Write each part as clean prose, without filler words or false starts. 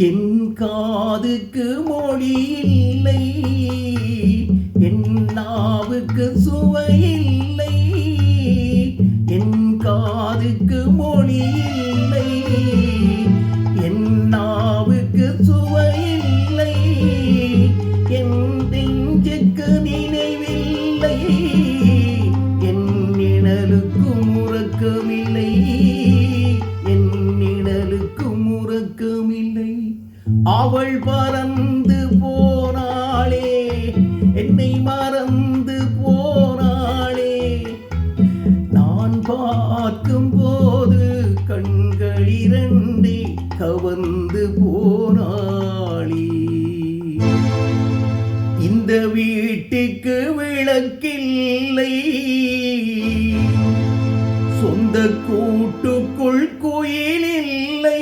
என் காதுக்கு மொழி இல்லை, என் நாவுக்கு சுவை இல்லை. என் காதுக்கு மொழி இல்லை, என் நாவுக்கு சுவை இல்லை. என் நெஞ்சுக்கு நினைவில்லை, என் நிழலுக்கும் உறக்கமில்லை, என் நிழலுக்கும் உறக்கமில்லை. அவள் பறந்து போனாளே, என்னை மறந்து போனாளே. நான் பார்க்கும் போது கண்கள் இரண்டே கவர்ந்து போனாளே. இந்த வீட்டுக்கு விளக்கில்லை, சொந்த கூட்டுக்குள் குயில் இல்லை.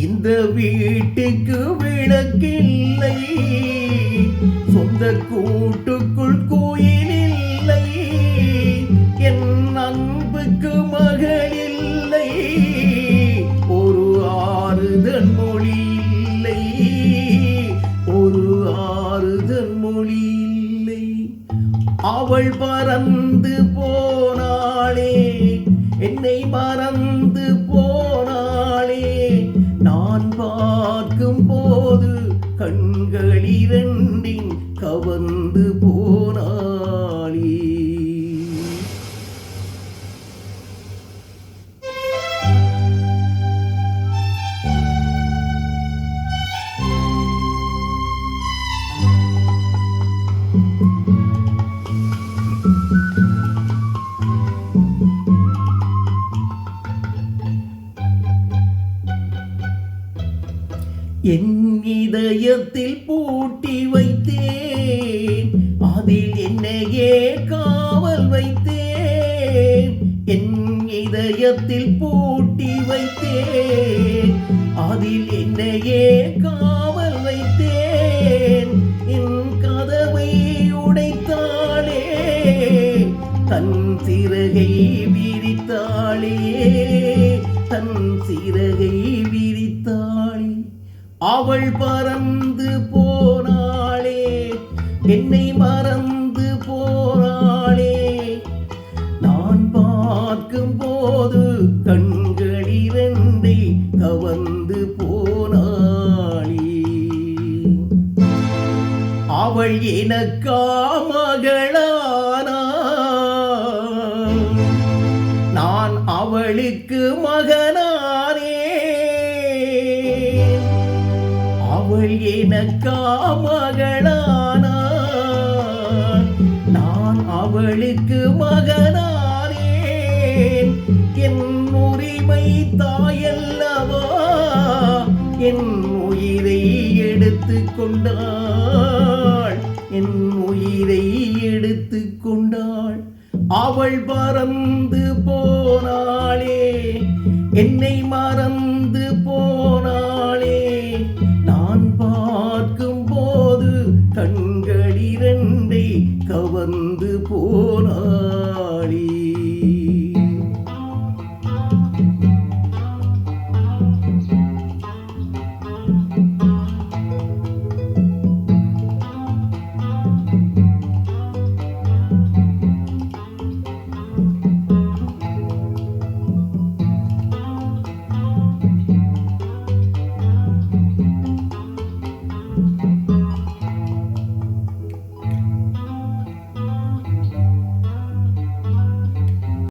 இந்த வீட்டுக்கு விளக்கில்லை, சொந்த கூட்டுக்குள் கோயில் இல்லை. என் அன்புக்கு மகள் இல்லை, ஒரு ஆறுதல் மொழி இல்லை, ஒரு ஆறுதல் மொழி இல்லை. அவள் பறந்து போனாளே, என்னை மறந்து போனாளே. நான் பார்க்கும் போது கண்கள் இரண்டின் கவர்ந்து போனாளே. என் இதயத்தில் பூட்டி வைத்தேன், அதில் என்னையே காவல் வைத்தேன். என் இதயத்தில் பூட்டி வைத்தேன், அதில் என்னையே காவல் வைத்தேன். என் கதவை உடைத்தாளே, தன் சிறகை விரித்தாளே, தன் சிறகை விரித்தாளே. அவள் பறந்து போனாளே, என்னை மறந்து போனாளே. நான் பார்க்கும் போது கண்கள் இரண்டை கவர்ந்து போனாளே. அவள் எனக்கா மகளானாள், நான் அவளுக்கு மகனானே. அவள் எனக்கா மகளானாள், நான் அவளுக்கு மகனானேன். என் உரிமை தாயல்லவா, என் உயிரை எடுத்து கொண்டாள், என் உயிரை எடுத்து கொண்டாள். அவள் பறந்து போனாளே, என்னை மறந்து போனாளே. நான் பார்க்கும் போது கண்கள் இரண்டை கவர்ந்து போனாளே.